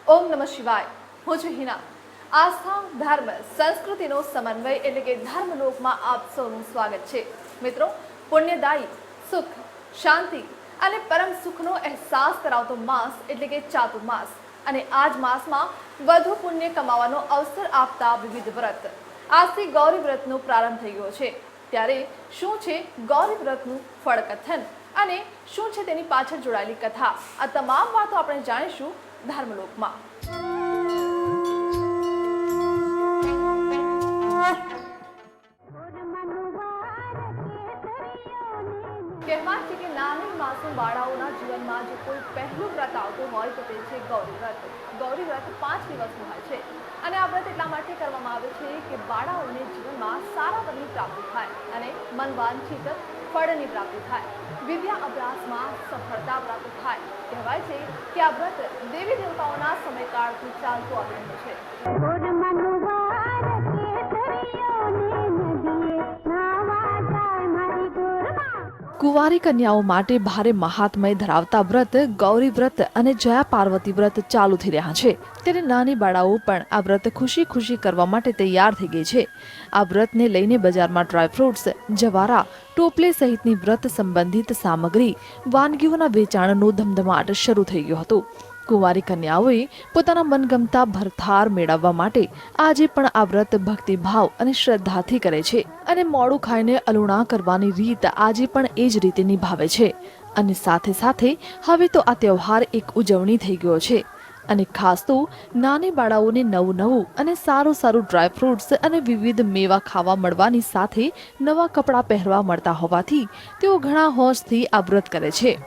ઓમ નમઃ શિવાય। હું છું હિના। આસ્થા ધર્મ સંસ્કૃતિનો સમન્વય એટલે કે ધર્મલોકમાં આપ સૌનું સ્વાગત છે। મિત્રો, પુણ્યદાયી સુખ, શાંતિ અને પરમ સુખનો અહેસાસ કરાવતો માસ એટલે કે ચાતુર્માસ અને આ જ માસમાં વધુ પુણ્ય કમાવાનો અવસર આપતા વિવિધ વ્રત। આજથી ગૌરી વ્રતનો પ્રારંભ થઈ ગયો છે। ત્યારે શું છે ગૌરી વ્રતનું ફળકથન અને શું છે તેની પાછળ જોડાયેલી કથા, આ તમામ વાતો આપણે જાણીશું ધર્મલોકમાં। કહેવાય છે કે નાની માસૂમ બાળાઓના જીવનમાં જો કોઈ પહેલું વ્રત આવતું હોય તો તે છે ગૌરી વ્રત। ગૌરી વ્રત 5 દિવસનું હોય છે અને આ વ્રત એટલા માટે કરવામાં આવે છે કે બાળાઓને જીવનમાં સારા ફળની પ્રાપ્તિ થાય અને મનવાંછિત ફળની પ્રાપ્તિ થાય, વિદ્યા અભ્યાસમાં સફળતા પ્રાપ્ત થાય। કહેવાય છે કે આ વ્રત દેવી દેવતાઓના સમયકાળથી ચાલતું આવી રહ્યું છે। કુંવારી કન્યાઓ માટે ભારે મહાત્મય ધરાવતા વ્રત ગૌરી વ્રત અને જયા પાર્વતી વ્રત ચાલુ થઈ રહ્યા છે। ત્યારે નાની બાળાઓ પણ આ વ્રત ખુશી ખુશી કરવા માટે તૈયાર થઈ ગઈ છે। આ વ્રતને લઈને બજારમાં ડ્રાયફ્રૂટ્સ, જવારા, ટોપલે સહિતની વ્રત સંબંધિત સામગ્રી, વાનગીઓના વેચાણનો ધમધમાટ શરૂ થઈ ગયો હતો। કુંવારી કન્યાઓએ પોતાના મનગમતા ભરથાર મેળવવા માટે આજે પણ આ વ્રત ભક્તિભાવ અને શ્રદ્ધાથી કરે છે અને મોડું ખાઈને અલુણા કરવાની રીત આજે પણ એ જ રીતે નિભાવે છે। અને સાથે સાથે હવે તો આ તહેવાર એક ઉજવણી થઈ ગયો છે અને ખાસ તો નાની બાળાઓને નવું અને સારું ડ્રાયફ્રૂટ્સ અને વિવિધ મેવા ખાવા મળવાની સાથે નવા કપડાં પહેરવા મળતા હોવાથી તેઓ ઘણા હોંશથી આ વ્રત કરે છે।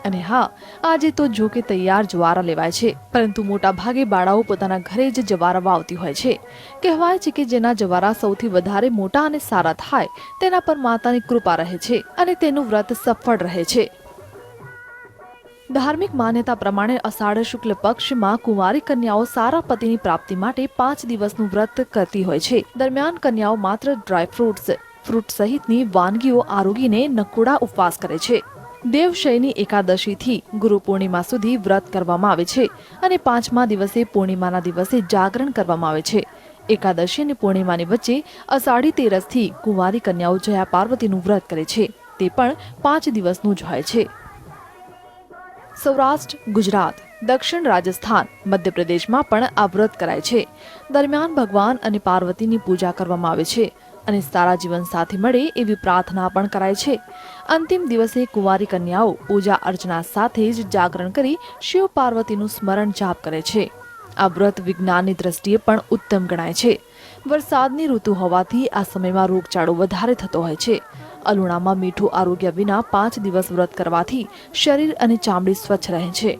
અને હા, આજે તો જો કે તૈયાર જવારા લેવાય છે, પરંતુ મોટા ભાગે બાળાઓ પોતાના ઘરે જ જવારા વાવતી હોય છે। કહેવાય છે કે જેના જવારા સૌથી વધારે મોટા અને સારા થાય તેના પર માતાની કૃપા રહે છે અને તેનું વ્રત સફળ રહે છે। ધાર્મિક માન્યતા પ્રમાણે અષાઢ શુક્લ પક્ષમાં કુંવારી કન્યાઓ સારા પતિની પ્રાપ્તિ માટે 5 દિવસનું વ્રત કરતી હોય છે। દરમિયાન કન્યાઓ માત્ર ડ્રાયફ્રૂટ્સ, ફ્રૂટ સહિતની વાનગીઓ આરોગીને નકોડા ઉપવાસ કરે છે। દેવશયની એકાદશીથી ગુરુ પૂર્ણિમા સુધી વ્રત કરવામાં આવે છે અને 5મા દિવસે પૂર્ણિમાના દિવસે જાગરણ કરવામાં આવે છે। એકાદશી અને પૂર્ણિમાની વચ્ચે અષાઢી તેરસથી કુંવારી કન્યાઓ જયા પાર્વતીનું વ્રત કરે છે, તે પણ 5 દિવસનું જ હોય છે। સૌરાષ્ટ્ર, ગુજરાત, દક્ષિણ રાજસ્થાન, મધ્યપ્રદેશમાં પણ આ વ્રત કરાય છે। દરમિયાન ભગવાન અને પાર્વતીની પૂજા કરવામાં આવે છે અને સારા જીવન સાથી મળે એવી પ્રાર્થના પણ કરાય છે। અંતિમ દિવસે કુંવારી કન્યાઓ પૂજા અર્ચના સાથે જ જાગરણ કરી શિવ પાર્વતીનું સ્મરણ જાપ કરે છે। આ વ્રત વિજ્ઞાનની દ્રષ્ટિએ પણ ઉત્તમ ગણાય છે। વરસાદની ઋતુ હોવાથી આ સમયમાં રોગચાળો વધારે થતો હોય છે। અલુણામાં મીઠું આરોગ્ય વિના 5 દિવસ વ્રત કરવાથી શરીર અને ચામડી સ્વચ્છ રહે છે।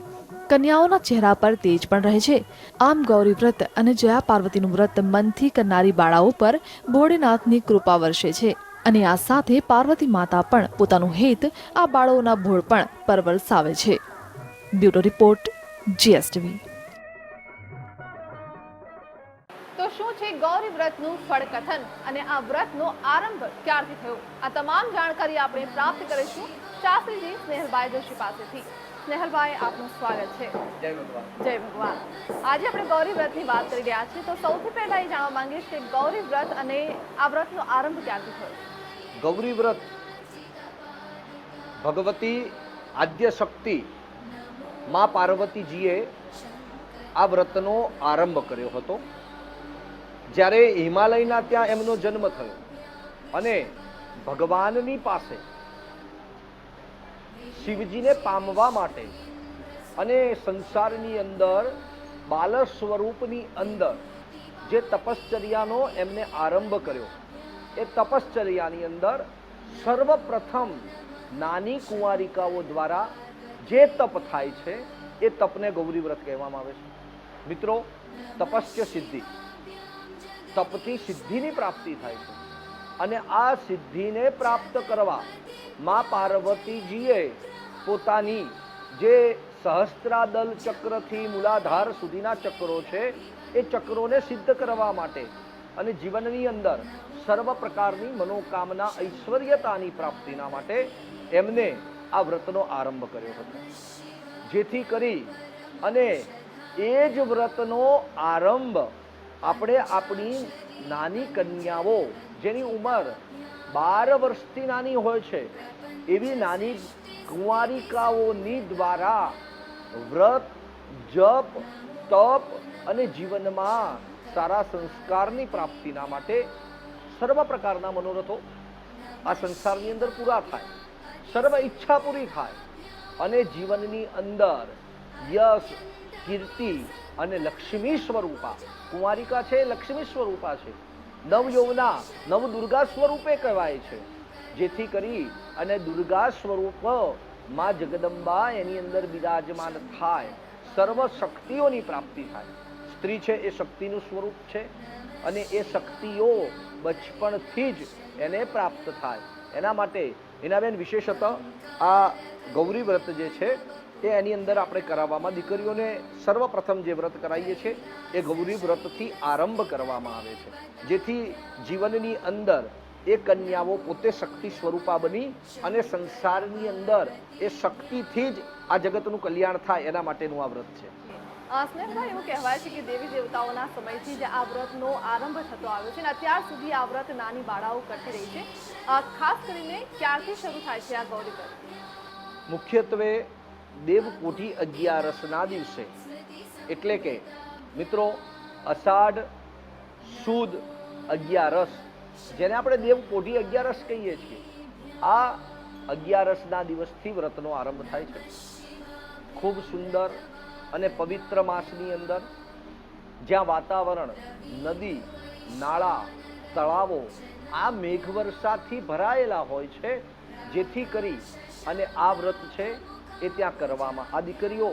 કન્યાઓના ચહેરા પર તેજ પણ રહે છે। આમ ગૌરી વ્રત અને જયા પાર્વતીનું વ્રત મનથી કરનારી બાળાઓ પર ભોળેનાથની કૃપા વર્ષે છે અને આ સાથે પાર્વતી માતા પણ પોતાનું હેત આ બાળાઓના ભોળપણ પર વરસાવે છે। Bureau report, GSTV। તો શું છે ગૌરી વ્રતનું ફળકથન અને આ વ્રતનો આરંભ ક્યારથી થયો, આ તમામ જાણકારી આપણે પ્રાપ્ત કરીશું શાસ્ત્રીજી સ્નેહલભાઈ જોશી પાસેથી। સ્નેહલભાઈ, આપનું સ્વાગત છે। જય ભગવાન। જય ભગવાન। આજે આપણે ગૌરી વ્રતની વાત કરી રહ્યા છીએ, તો સૌથી પહેલા એ જાણવા માંગીશ કે ગૌરી વ્રત અને આ વ્રતનો આરંભ ક્યારથી થયો? ગૌરી વ્રત ભગવતી આદ્ય શક્તિ માં પાર્વતીજીએ આ વ્રતનો આરંભ કર્યો હતો। જ્યારે હિમાલયના ત્યાં એમનો જન્મ થયો અને ભગવાનની પાસે શિવજીને પામવા માટે અને સંસારની અંદર બાલ સ્વરૂપની અંદર જે તપશ્ચર્યાનો એમને આરંભ કર્યો, એ તપશ્ચર્યાની અંદર સર્વપ્રથમ નાની કુંવારિકાઓ દ્વારા જે તપ થાય છે એ તપને ગૌરી વ્રત કહેવામાં આવે છે। મિત્રો, તપસ્ય સિદ્ધિ, તપથી સિદ્ધિની પ્રાપ્તિ થાય છે અને આ સિદ્ધિને પ્રાપ્ત કરવા માં પાર્વતીજીએ પોતાની જે સહસ્ત્રાદલ ચક્રથી મૂલાધાર સુધીના ચક્રો છે એ ચક્રોને સિદ્ધ કરવા માટે અને જીવનની અંદર સર્વ પ્રકારની મનોકામના ઐશ્વર્યતાની પ્રાપ્તિના માટે એમને આ વ્રતનો આરંભ કર્યો હતો, જેથી કરી અને એ જ વ્રતનો આરંભ આપણે આપણી નાની કન્યાઓ જેની ઉંમર 12 વર્ષથી નાની હોય છે એવી નાની કુંવારિકાઓની દ્વારા વ્રત, જપ, તપ અને જીવનમાં સારા સંસ્કારની પ્રાપ્તિના માટે સર્વ પ્રકારના મનોરથો આ સંસારની અંદર પૂરા થાય, સર્વ ઈચ્છા પૂરી થાય અને જીવનની અંદર યશ, કીર્તિ અને લક્ષ્મી સ્વરૂપા, કુંવારિકા છે લક્ષ્મી સ્વરૂપા છે, નવયૌવના નવદુર્ગા સ્વરૂપે કહેવાય છે, જેથી કરી અને દુર્ગા સ્વરૂપ માં જગદંબા એની અંદર બિરાજમાન થાય, સર્વ શક્તિઓની પ્રાપ્તિ થાય. સ્ત્રી છે એ શક્તિનું સ્વરૂપ છે અને એ શક્તિઓ બચપણથી જ એને પ્રાપ્ત થાય. એના માટે હિનાબેન વિશેષતઃ આ ગૌરી વ્રત જે છે એ એની અંદર આપણે કરાવવામાં દીકરીઓને સર્વપ્રથમ જે વ્રત કરાવીએ છીએ એ ગૌરી વ્રતથી આરંભ કરવામાં આવે છે, જેથી જીવનની અંદર એ કન્યાઓ પોતે શક્તિ સ્વરૂપા બની અને સંસારની અંદર એ શક્તિથી જ આ જગતનું કલ્યાણ થાય એના માટેનું આ વ્રત છે. સ્નેહભાઈ, એવું કહેવાય છે કે દેવી દેવતાઓના સમયથી જ આ વ્રતનો આરંભ થતો આવ્યો છે અને અત્યાર સુધી આ વ્રત નાની બાળાઓ કરતી રહી છે. ખાસ કરીને ક્યારથી શરૂ થાય છે આ ગૌરી વ્રત? મુખ્યત્વે દેવકોઠી 11ના દિવસે, એટલે કે મિત્રો અષાઢ સુદ 11, જેને આપણે દેવકોઠી 11 કહીએ છીએ, આ 11ના દિવસથી વ્રતનો આરંભ થાય છે. ખૂબ સુંદર અને પવિત્ર માસની અંદર જ્યાં વાતાવરણ, નદી, નાળા, તળાવો આ મેઘવર્ષાથી ભરાયેલા હોય છે, જેથી કરી અને આ વ્રત છે એ ત્યાં કરવામાં આ દીકરીઓ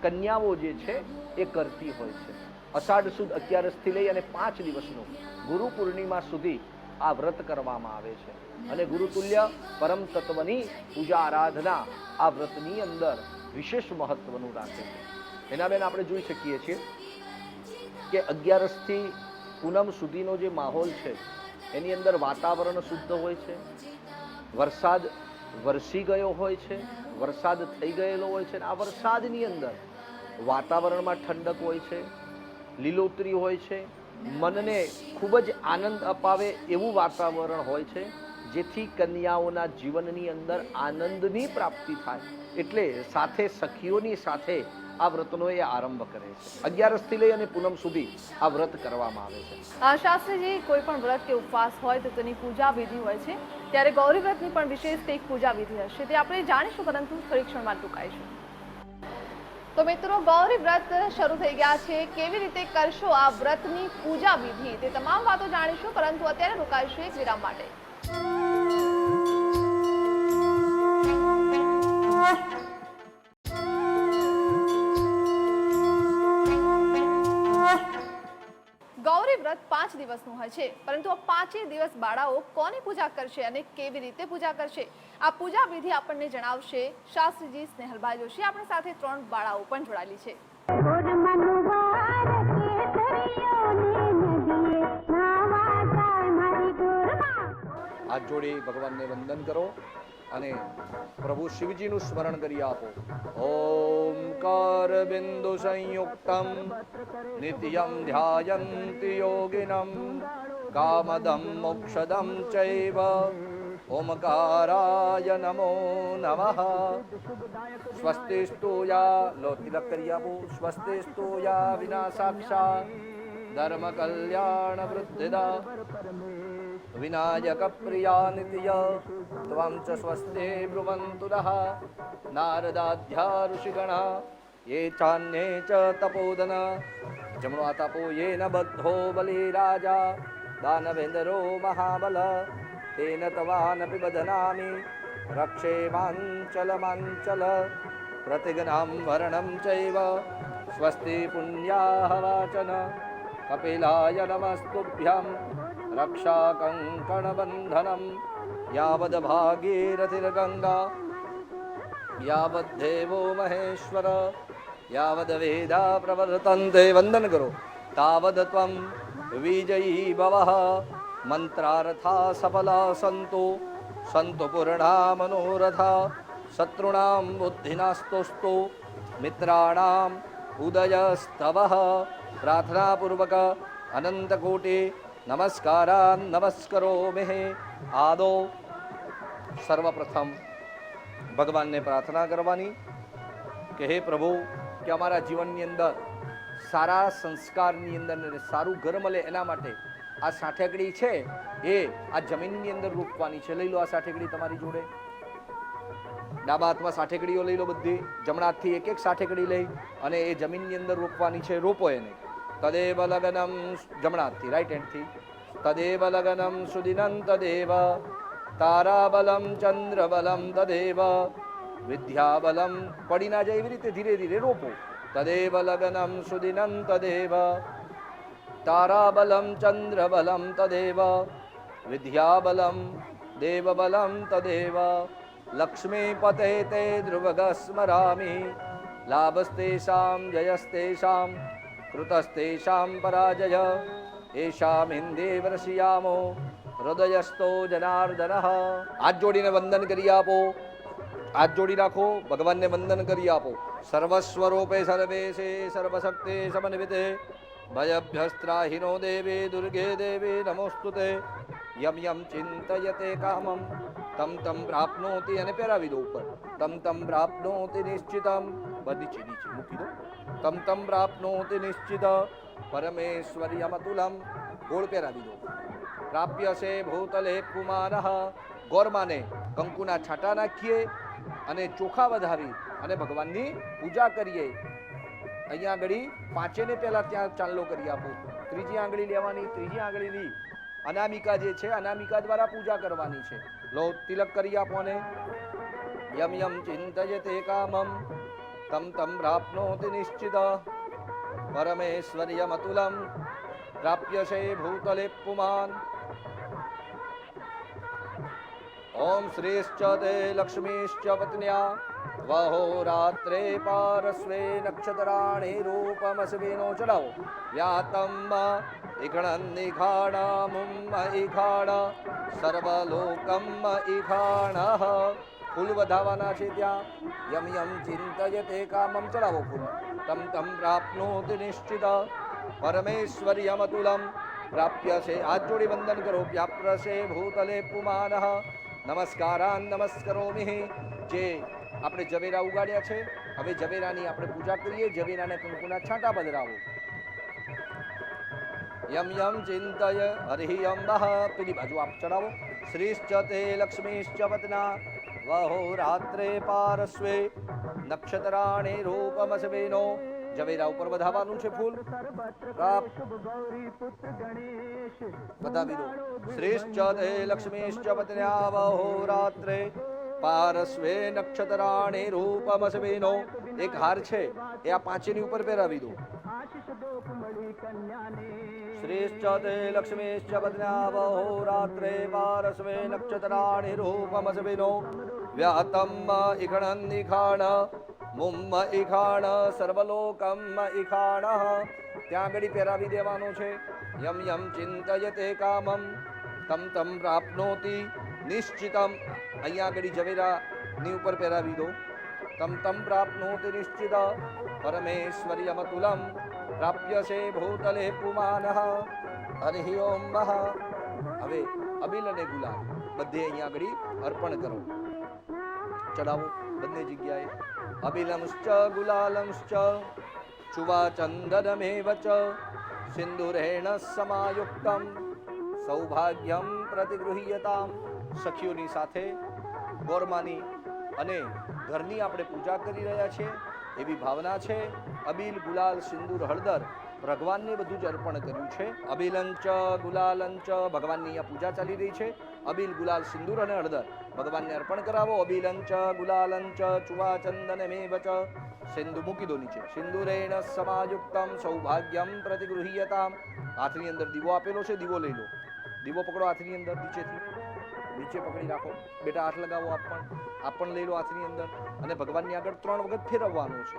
કન્યાઓ જે છે એ કરતી હોય છે. અષાઢ સુદ 11થી લઈ અને 5 દિવસનું ગુરુ પૂર્ણિમા સુધી આ વ્રત કરવામાં આવે છે અને ગુરુતુલ્ય પરમ તત્વની પૂજા આરાધના આ વ્રતની અંદર વિશેષ મહત્વનું રાખે છે. એના બેન આપણે જોઈ શકીએ છીએ કે 11થી પૂનમ સુધીનો જે માહોલ છે એની અંદર વાતાવરણ શુદ્ધ હોય છે, વરસાદ વરસી ગયો હોય છે, વરસાદ થઈ ગયેલો હોય છે. આ વરસાદની અંદર વાતાવરણમાં ઠંડક હોય છે, લીલોતરી હોય છે, મનને ખૂબ જ આનંદ અપાવે એવું વાતાવરણ હોય છે, જેથી કન્યાઓના જીવનની અંદર આનંદની પ્રાપ્તિ થાય. એટલે સાથે સખીઓની સાથે આ વ્રતનો એ આરંભ કરે છે. 11થી લઈ અને પૂનમ સુધી આ વ્રત કરવામાં આવે છે. શાસ્ત્રીજી, કોઈ પણ વ્રત કે ઉપવાસ હોય તો તેની પૂજા વિધિ હોય છે, ત્યારે ગૌરી વ્રતની પણ વિશેષ કંઈક પૂજા વિધિ હશે, તે આપણે જાણીશું, પરંતુ થોડી ક્ષણમાં ટૂંકાઈશું. તો મિત્રો, ગૌરી વ્રત શરૂ થઈ ગયા છે. કેવી રીતે કરશો આ વ્રતની પૂજા વિધિ, તે તમામ વાતો જાણીશું, પરંતુ અત્યારે રોકાઈશું એક વિરામ માટે. ગૌરી વ્રત 5 દિવસનું હોય છે, પરંતુ આ 5 દિવસ બાળાઓ કોની પૂજા કરશે અને કેવી રીતે પૂજા કરશે, આ પૂજા વિધિ આપણને જણાવશે શાસ્ત્રીજી સ્નેહલભાઈ જોશી. આપણી સાથે 3 બાળાઓ પણ જોડાયેલી છે. હાથ જોડી ભગવાનને વંદન કરો અને પ્રભુ શિવજીનું સ્મરણ કરી આપો. ઓમકાર બિંદુ સંયુક્તમ નિત્યમ ધ્યાયન્તિ યોગિનમ કામદમ મોક્ષદમ ચૈવ ઓમકારાય નમો નમઃ. સ્વસ્તિસ્તુ યા, લો તિલક કરી આપો. સ્વસ્તિસ્તુ યા વિના સાક્ષાત ધર્મ કલ્યાણ વૃદ્ધિદા વિનાયક પ્રિયા નિત્ય ત્વં ચ સ્વસ્તે બ્રુવન્તુ નઃ નારદાધ્યા ઋષિગણા યે ચાન્યે ચ તપોદન જમણો હાથ આપો. યેન બદ્ધો બલિ રાજા દાનવેન્દ્રો મહાબલ તેન તવાનપી બધનામિ રક્ષે માંચલ માંચલ પ્રતિજ્ઞાં વર્ણં ચૈવ સ્વસ્તિ પુણ્યાહ વાચન કપિલાય નમસ્તુભ્યં રક્ષા કંકણ બંધનમ યાવદ ભાગીરથિર્ગંગા યાવદ દેવો મહેશ્વર યાવદ વેદા પ્રવર્તન્તે. વંદન કરો. તાવદ ત્વં વિજયી ભવઃ. મંત્રાર્થા સફલા સંતો સંતો પૂર્ણા મનોરથા. શત્રુણાં બુદ્ધિનાસ્તોસ્તો મિત્રાણાં ઉદયસ્તવ પ્રાર્થનાપૂર્વક અનંતકોટિ નમસ્કારાન નમસ્કરોમિ. આદો સર્વપ્રથમ ભગવાનને પ્રાર્થના કરવાની કે હે પ્રભુ, કે અમારા જીવનની અંદર સારા સંસ્કારની અંદર ને સારું ઘર મળે એના માટે આ સાઠેકડી છે એ આ જમીનની અંદર રોપવાની છે. લઈ લો આ સાઠેકડી તમારી જોડે. ડાબા હાથમાં સાઠેકડીઓ લઈ લો બધી. જમણા હાથથી એક એક સાઠેકડી લઈ અને એ જમીનની અંદર રોપવાની છે. રોપો એને. તદેવ લગનમ, જમણા હાથથી, રાઈટ હેન્ડથી. તદેવ લગનમ સુદિનં તદેવ તારાબલમ ચંદ્રબલમ તદેવ વિદ્યાબલમ. પડી ના જાય એવી રીતે ધીરે ધીરે રોપો. તદેવ લગનમ સુદિનં તદેવ તારાબલમ ચંદ્રબલમ તદેવ વિદ્યાબલમ દેવબલમ તદેવ લક્ષ્મીપતે તે ધ્રુવગ સ્મરામિ લાભસ્તેષાં જયસ્તેષાં કૃતસ્તેષાં પરાજય એષાં હિન્દેવર્ષિયામો હૃદયસ્તો જનાર્દન. હાથ જોડીને વંદન કરી આપો. હાથ જોડી રાખો, ભગવાનને વંદન કરી આપો. સર્વસ્વરૂપે સર્વેશે સર્વશક્તે સમન્વિતે ભયભ્યસ્ત્રાહિનો દેવી દુર્ગે દેવી નમોસ્તુતે. યમ યમ ચિંતયતે કામમ તમ તમ પ્રાપ્નોતિ. અને પહેરાવી દો ઉપર. તમ તમ પ્રાપ્નોતિ નિશ્ચિતમ. બધી નીચે મૂકી દો. તમ તમ પ્રાપ્નોતિ નિશ્ચિત પરમેશ્વર્યમતુલમ. ગોળ પહેરાવી દો. પ્રાપ્ય છે ભૂતલે પુમાનઃ. ગોરમાને કંકુના છાંટા નાખીએ અને ચોખા વધાવી અને ભગવાનની પૂજા કરીએ. અહીંયા આગળ પાંચેને પહેલા ત્યાં ચાંદલો કરી આપો. ત્રીજી આંગળી લેવાની. ત્રીજી આંગળીની અનામિકા જે છે, અનામિકા દ્વારા પૂજા કરવાની છે. લો તિલક કરી આપો ને. યમ યમ ચિંતયતે કામમ તમ તમ પ્રાપ્નોતિ નિશ્ચિત પરમેશ્વર્યમતુલમ પ્રાપ્ય છે ભૂતલે પુમાન. ઓમ શ્રેશ્ચ તે લક્ષ્મીશ્ચ પત્ન્યા વહો રાત્રે પારસ્વે નક્ષત્રાણી રૂપમસ્વિનો. ચડાવો. વ્યાતમ ઇખણન ઇખાણા મુમ્મ ઇખાણા સર્વલોકમ ઇખાણા. ફૂલ વધાવાના છે ત્યાં. યમ યમ ચિંતયતે કામમ. ચડાવો ફૂલ. તમ તમ પ્રાપ્નોતિ નિશ્ચિત પરમેશ્વર્યમતુલમ પ્રાપ્ય છે. હાથ જોડી વંદન કરો. વ્યાપ્રસે ભૂતલે પુમાનઃ નમસ્કારાન નમસ્કરોમિ. જે આપણે ઝવેરા ઉગાડ્યા છે, હવે ઝવેરાની આપણે પૂજા કરીએ. ઝવેરાને કંકુના છાંટા પધરાવો. યમ યમ ચિંતય હરિ અંબઃ. પેલી બાજુ આપ ચડાવો. શ્રીશ્ચ તે લક્ષ્મીશ્ચ વતના વહો રાત્રે પારસ્વે નક્ષત્રાણી રૂપમસ્વેનો. ઝવેરા ઉપર વધાવવાનું છે ફૂલ. વધાવી દો. શ્રેષ્ઠ તે લક્ષ્મીશ્ચ પત્ન્યા વહો રાત્રે પારસ્વે નક્ષત્રાણી રૂપમસ્વેનો. એક હાર છે એ આ પાંચેની ઉપર પહેરાવી દો. શ્રેષ્ઠ તે લક્ષ્મીશ્ચ પત્ન્યા વહો રાત્રે પારસ્વે નક્ષત્રાણી રૂપમસ્વેનો. વ્યાતમ ઇખણન ઇખાણ મુમ્મ ઇખાણ સર્વલોકમ ઇખાણ. ત્યાં આગળ પહેરાવી દેવાનો છે. યમ યમ ચિંતયતે કામમ તમ તમ પ્રાપ્નોતિ નિશ્ચિતમ. અહીંયા આગળ ઝવેરાની ઉપર પહેરાવી દો. તમ તમ પ્રાપ્નોતિ નિશ્ચિત પરમેશ્વર્યમતુલમ પ્રાપ્ય છે ભૂતલે પુમાનઃ. હરિ ઓમ. હવે અબિલ અને ગુલાલ બધે અહીંયા આગળ અર્પણ કરો. ચડાવો બંને જગ્યાએ. અબિલંશ્ચ ગુલાલંશ્ચ ચુવા ચંદનમેવ ચ સિંદુરેણ સમાયુક્તમ સૌભાગ્યમ પ્રતિગૃહ્યતામ. સખીઓની સાથે ગોરમાની અને ઘરની આપણે પૂજા કરી રહ્યા છીએ એવી ભાવના છે. અબીલ ગુલાલ સિંદૂર હળદર ભગવાનને બધું જ અર્પણ કર્યું છે. અબિલંચ ગુલાલંચ ભગવાનની અહીંયા પૂજા ચાલી રહી છે. અબીલ ગુલાલ સિંદૂર અને હળદર ભગવાનને અર્પણ કરાવો. અબિલંચ ગુલાલંચ ચુવા ચંદનમેવ ચ. સિંદુ મૂકી દો નીચે. સિંદુરેણ સમાયુક્તમ સૌભાગ્યમ પ્રતિગૃહ્યતામ. હાથની અંદર દીવો આપેલો છે, દીવો લઈ લો. દીવો પકડો હાથની અંદર નીચેથી. નીચે પકડી રાખો. બેટા હાથ લગાવો. આપ પણ લઈ લો હાથની અંદર અને ભગવાનની આગળ 3 વખત ફેરવવાનું છે.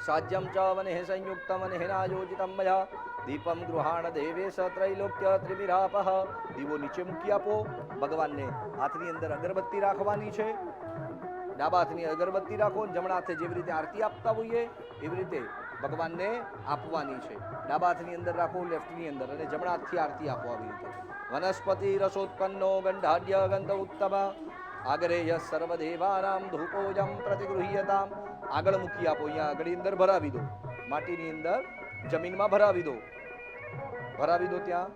સાજ્યમ ચ વનેહ સંયુક્તમ વનેહનાયોજિતમ મયા દીપમ ગૃહાણ દેવેશ ત્રૈલોક્ય ત્રિવિરાપઃ. દીવો નીચે મૂકી આપો. ભગવાનને હાથની અંદર અગરબત્તી રાખવાની છે. ડાબા હાથની અગરબત્તી રાખો. જમણા હાથે જેવી રીતે આરતી આપતા હોઈએ એવી રીતે ભગવાનને આપવાની છે. ડાબા હાથની અંદર રાખો, લેફ્ટની અંદર, અને જમણા હાથથી આરતી આપો. આવી રીતે વનસ્પતિ રસોત્પન્નો ગંધાઢ્ય ગંધ ઉત્તમ આગરેય સર્વદેવાનામ ધૂપોજમ પ્રતિગૃહ્યતામ. આગળ મૂકી આપો. અહીંયા આગળ અંદર ભરાવી દો, માટીની અંદર જમીનમાં ભરાવી દો. ત્યાં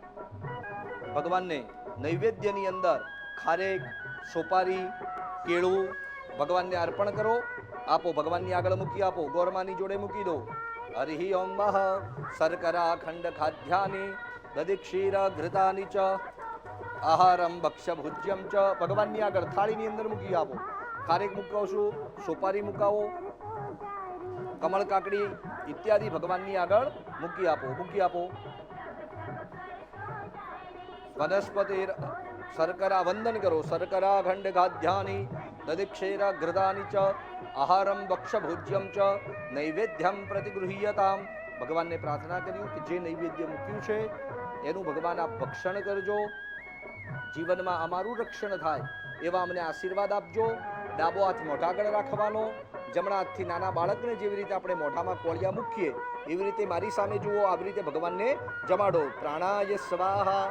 ભગવાનને નૈવેદ્યની અંદર ખારેક, સોપારી, કેળું ભગવાનને અર્પણ કરો. આપો, ભગવાનની આગળ મૂકી આપો. ગોરમાની જોડે મૂકી દો. હરિ ઓમ મહ શર્કરા ખંડ ખાદ્યાની દધિક્ષીર ઘૃતાની ચ આહારમ ભક્ષ્ય ભુજ્યમ ચ. ભગવાનની આગળ થાળીની અંદર મૂકી આપો. ખારેક મુકાવશું, સોપારી મુકાવો, કમળ કાકડી ઇત્યાદિ ભગવાનની આગળ મૂકી આપો. વનસ્પતિ શર્કરા વંદન કરો. શર્કરા ખંડ ખાદ્યાની દધિક્ષીર ઘૃતાની ચ આહારમ ભક્ષ્ય ભુજ્યમ ચ નૈવેદ્યમ પ્રતિગૃહ્યતામ. ભગવાનને પ્રાર્થના કર્યું કે જે નૈવેદ્ય મૂક્યું છે એનું ભગવાન આપ ભક્ષણ કરજો, જીવનમાં અમારું રક્ષણ થાય એવા અમને આશીર્વાદ આપજો. ડાબો હાથ મોઢા આગળ રાખવાનો, જમણા હાથથી નાના બાળકને જેવી રીતે આપણે મોઢામાં કોળિયા મૂકીએ એવી રીતે મારી સામે જુઓ. આવી રીતે ભગવાનને જમાડો. પ્રાણાય સ્વાહા,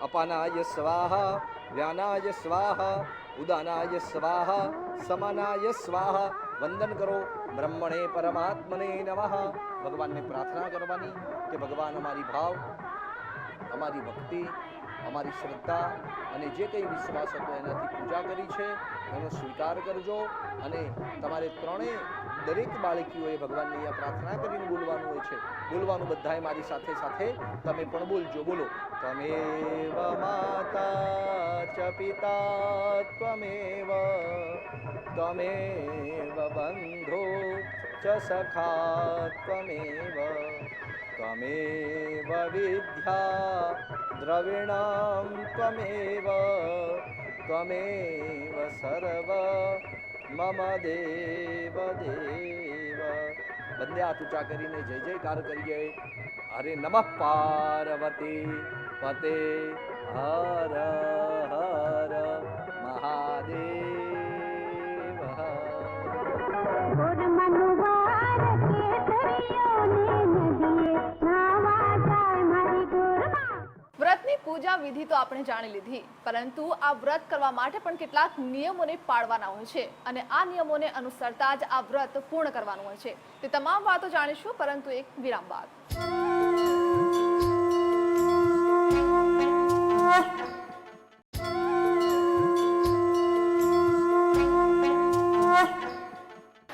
અપાનાય સ્વાહા, વ્યાનાય સ્વાહા, ઉદાનાય સ્વાહા, સમાનાય સ્વાહા. વંદન કરો. બ્રહ્મણે પરમાત્મને નમઃ. ભગવાનને પ્રાર્થના કરવાની કે ભગવાન અમારી ભાવ, અમારી ભક્તિ, અમારી શ્રદ્ધા અને જે કંઈ વિશ્વાસ હતો એનાથી પૂજા કરી છે એનો સ્વીકાર કરજો. અને તમારે ત્રણેય દરેક બાળકીઓએ ભગવાનની અહીંયા પ્રાર્થના કરીને બોલવાનું હોય છે. બોલવાનું બધાએ મારી સાથે સાથે તમે પણ બોલજો. બોલો. ત્વમેવ માતા ચ પિતા ત્વમેવ બંધો ચ સખા ત્વમેવ વિદ્યા દ્રવિણામ ત્વમેવ સર્વ મમ દેવ. બંને હાથ ઊંચા કરીને જય જયકાર કરીએ. હરે નમઃ પાર્વતી પતે હર હર મહાદેવ. વ્રતની પૂજા વિધિ તો આપણે જાણી લીધી, પરંતુ આ વ્રત કરવા માટે પણ કેટલાક નિયમોને પાળવાના હોય છે અને આ નિયમોને અનુસરતા જ આ વ્રત પૂર્ણ કરવાનું હોય છે. તે તમામ વાતો જાણીશું, પરંતુ એક વિરામ બાદ.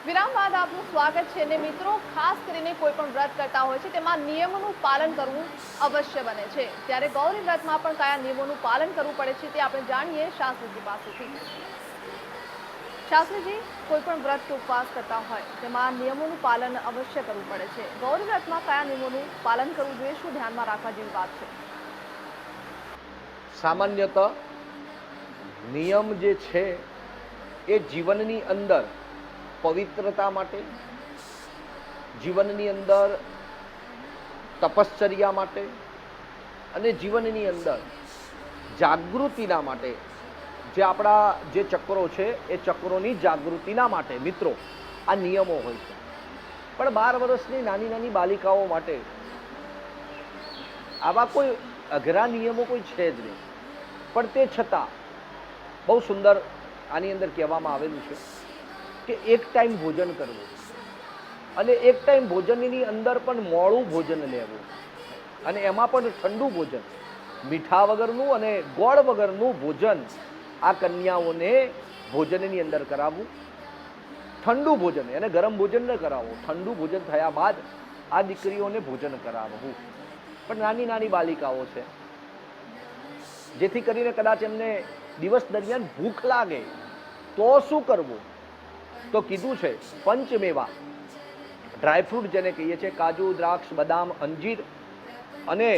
વિરામ બાદ આપનું સ્વાગત છે. અને મિત્રો, ખાસ કરીને કોઈ પણ વ્રત કરતા હોય છે તેમાં નિયમોનું પાલન કરવું અવશ્ય બને છે. ત્યારે ગૌરી વ્રતમાં પણ કયા નિયમોનું પાલન કરવું પડે છે તે આપણે જાણીએ શાસ્ત્રીજી પાસેથી. શાસ્ત્રીજી, કોઈ પણ વ્રત કે ઉપવાસ કરતા હોય તેમાં નિયમોનું પાલન અવશ્ય કરવું પડે છે. ગૌરી વ્રતમાં કયા નિયમોનું પાલન કરવું જોઈએ, શું ધ્યાનમાં રાખવા જેવી વાત છે? સામાન્યતઃ નિયમ જે છે એ જીવનની અંદર પવિત્રતા માટે, જીવનની અંદર તપશ્ચર્યા માટે અને જીવનની અંદર જાગૃતિના માટે, જે આપણા જે ચક્રો છે એ ચક્રોની જાગૃતિના માટે મિત્રો આ નિયમો હોય છે. પણ 12 વર્ષની નાની નાની બાલિકાઓ માટે આવા કોઈ અઘરા નિયમો કોઈ છે જ નહીં. પણ તે છતાં બહુ સુંદર આની અંદર કહેવામાં આવેલું છે કે એક ટાઈમ ભોજન કરવું અને એક ટાઈમ ભોજનની અંદર પણ મોડું ભોજન લેવું અને એમાં પણ ઠંડુ ભોજન, મીઠા વગરનું અને ગોળ વગરનું ભોજન આ કન્યાઓને ભોજનની અંદર કરાવવું. ઠંડુ ભોજન, એને ગરમ ભોજન ન કરાવવું, ઠંડુ ભોજન થયા બાદ આ દીકરીઓને ભોજન કરાવવું. પણ નાની નાની બાલિકાઓ છે, જેથી કરીને કદાચ એમને દિવસ દરમિયાન ભૂખ લાગે તો શું કરવું? તો કીધું છે પંચમેવા, ડ્રાયફ્રૂટ જેને કહીએ છીએ, કાજુ, દ્રાક્ષ, બદામ, અંજીર અને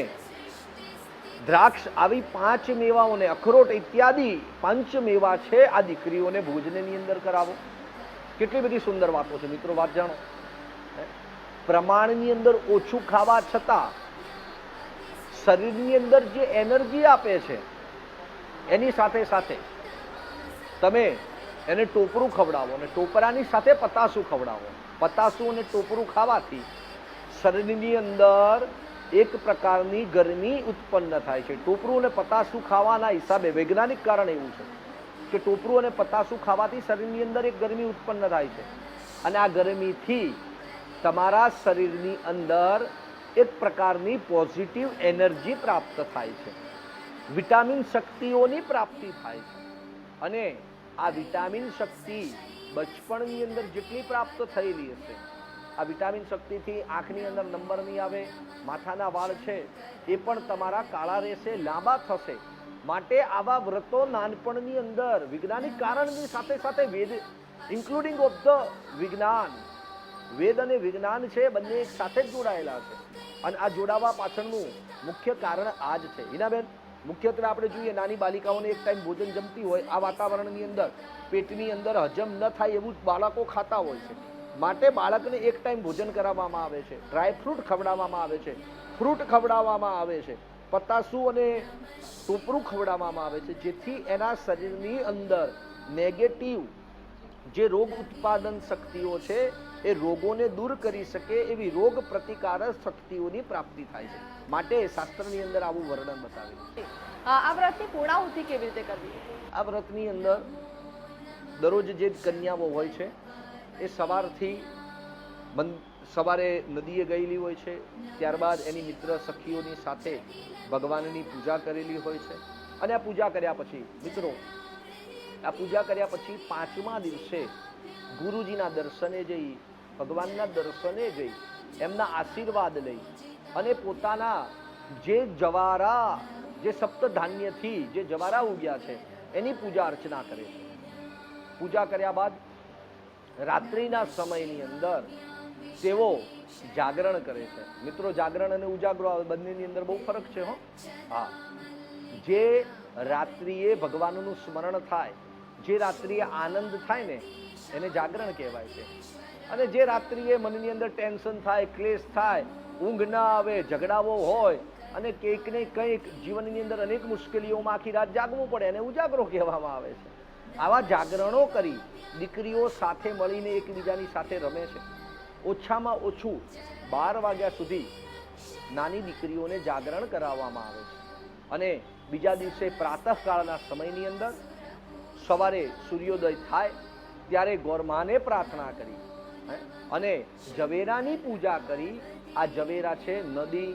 દ્રાક્ષ, આવી 5 મેવાઓને, અખરોટ ઇત્યાદિ 5 મેવા છે આ દીકરીઓને ભોજનની અંદર કરાવો. કેટલી બધી સુંદર વાતો છે મિત્રો. વાત જાણો, પ્રમાણની અંદર ઓછું ખાવા છતાં શરીરની અંદર જે એનર્જી આપે છે એની સાથે સાથે તમે એને ટોપરું ખવડાવો અને ટોપરાની સાથે પતાસું ખવડાવો. પતાસું અને ટોપરું ખાવાથી શરીરની અંદર એક પ્રકારની ગરમી ઉત્પન્ન થાય છે. ટોપરું અને પતાસું ખાવાના હિસાબે વૈજ્ઞાનિક કારણ એવું છે કે ટોપરું અને પતાસું ખાવાથી શરીરની અંદર એક ગરમી ઉત્પન્ન થાય છે અને આ ગરમીથી તમારા શરીરની અંદર એક પ્રકારની પોઝિટિવ એનર્જી પ્રાપ્ત થાય છે, વિટામિન શક્તિઓની પ્રાપ્તિ થાય છે. અને આ વિટામિન શક્તિ બચપણની અંદર જેટલી પ્રાપ્ત થયેલી હશે, આ વિટામિન શક્તિથી આંખની અંદર નંબર નહીં આવે, માથાના વાળ છે એ પણ તમારા કાળા રહેશે, લાંબા થશે. માટે આવા વ્રતો નાનપણની અંદર વૈજ્ઞાનિક કારણની સાથે સાથે વેદ ઇન્ક્લુડિંગ ઓફ ધ વિજ્ઞાન, વેદ અને વિજ્ઞાન છે બંને એક સાથે જ જોડાયેલા છે. અને આ જોડાવા પાછળનું મુખ્ય કારણ આ જ છે. હિનાબેન, મુખ્યત્વે આપણે જોઈએ નાની બાલિકાઓને એક ટાઈમ ભોજન જમતી હોય, આ વાતાવરણની અંદર પેટની અંદર હજમ ન થાય એવું બાળકો ખાતા હોય છે. માટે બાળકને એક ટાઈમ ભોજન કરાવવામાં આવે છે, ડ્રાયફ્રૂટ ખવડાવવામાં આવે છે, ફ્રૂટ ખવડાવવામાં આવે છે, પતાસું અને ટોપરું ખવડાવવામાં આવે છે, જેથી એના શરીરની અંદર નેગેટિવ જે રોગ ઉત્પાદન શક્તિઓ છે એ રોગોને દૂર કરી શકે એવી રોગ પ્રતિકારક શક્તિઓની પ્રાપ્તિ થાય છે. માટે શાસ્ત્રની અંદર આવું વર્ણન બતાવેલું છે. આ વ્રતની પૂર્ણાહુતિ કેવી રીતે કરવી? આ વ્રતની અંદર દરરોજ જે કન્યાઓ હોય છે એ સવારે નદીએ ગયેલી હોય છે, ત્યારબાદ એની મિત્ર સખીઓની સાથે ભગવાનની પૂજા કરેલી હોય છે. અને આ પૂજા કર્યા પછી મિત્રો, આ પૂજા કર્યા પછી 5મા દિવસે ગુરુજીના દર્શને જઈ, ભગવાનના દર્શને જઈ, એમના આશીર્વાદ લઈ અને પોતાના જે જવારા, જે સપ્તધાન્યથી જે જવારા ઉગ્યા છે એની પૂજા અર્ચના કરે છે. પૂજા કર્યા બાદ રાત્રિના સમયની અંદર તેઓ જાગરણ કરે છે. મિત્રો, જાગરણ અને ઉજાગરો બંનેની અંદર બહુ ફરક છે. હા, જે રાત્રિએ ભગવાનનું સ્મરણ થાય, જે રાત્રિએ આનંદ થાય ને એને જાગરણ કહેવાય છે. અને જે રાત્રિએ મનની અંદર ટેન્શન થાય, ક્લેશ થાય, ઊંઘ ના આવે, ઝઘડાઓ હોય અને કંઈક ને કંઈક જીવનની અંદર અનેક મુશ્કેલીઓમાં આખી રાત જાગવું પડે એને ઉજાગરો કહેવામાં આવે છે. આવા જાગરણો કરી દીકરીઓ સાથે મળીને એકબીજાની સાથે રમે છે. ઓછામાં ઓછું 12 વાગ્યા સુધી નાની દીકરીઓને જાગરણ કરાવવામાં આવે છે. અને બીજા દિવસે પ્રાતઃકાળના સમયની અંદર સવારે સૂર્યોદય થાય ત્યારે ગોરમાને પ્રાર્થના કરી અને ઝવેરાની પૂજા કરી. આ ઝવેરા છે નદી,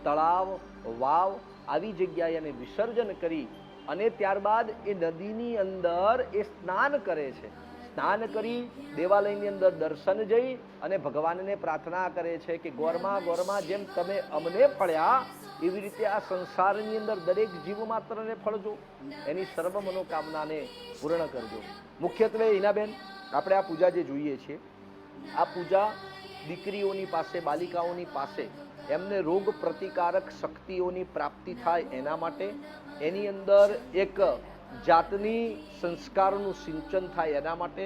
તળાવ, વાવ આવી જગ્યાએ એને વિસર્જન કરી અને ત્યારબાદ એ નદીની અંદર એ સ્નાન કરે છે. સ્નાન કરી દેવાલયની અંદર દર્શન જઈ અને ભગવાનને પ્રાર્થના કરે છે કે ગોરમા ગોરમા, જેમ તમે અમને ફળ્યા એવી રીતે આ સંસારની અંદર દરેક જીવ માત્રને ફળજો, એની સર્વ મનોકામનાને પૂર્ણ કરજો. મુખ્યત્વે હિનાબેન, આપણે આ પૂજા જે જોઈએ છીએ, આ પૂજા દીકરીઓની પાસે, બાલિકાઓની પાસે એમને રોગ પ્રતિકારક શક્તિઓની પ્રાપ્તિ થાય એના માટે, એની અંદર એક જાતની સંસ્કારનું સિંચન થાય એના માટે,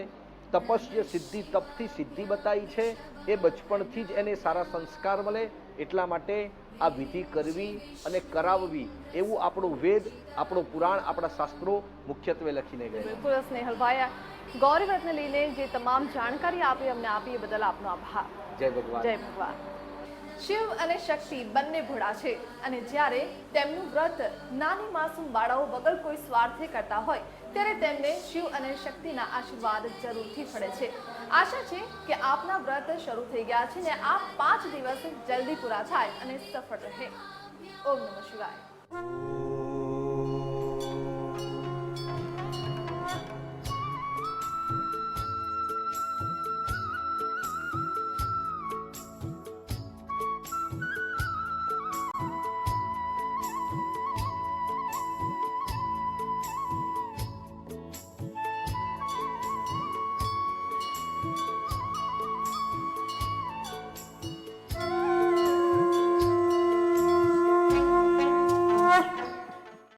તપસ્ય સિદ્ધિ, તપથી સિદ્ધિ બતાવી છે એ બચપણથી જ એને સારા સંસ્કાર મળે એટલા માટે આ વિધિ કરવી અને કરાવવી એવું આપણું વેદ, આપણું પુરાણ, આપણા શાસ્ત્રો મુખ્યત્વે લખીને ગયા. બિલકુલ સ્નેહલભાઈ, ગૌરી વ્રતને લઈને જે તમામ જાણકારી આપી અમને આપી એ બદલ આપનો આભાર. જય ભગવાન. જય ભગવાન. શિવ અને શક્તિ બંને ભોળા છે અને જ્યારે તેમનું વ્રત નાની માસૂમ બાળાઓ વગર કોઈ સ્વાર્થે કરતા હોય ત્યારે તેમને શિવ અને શક્તિના આશીર્વાદ જરૂરથી મળે છે. આશા છે કે આપના વ્રત શરૂ થઈ ગયા છે ને આ 5 દિવસ જલ્દી પૂરા થાય અને સફળ રહે. ઓમ નમઃ શિવાય.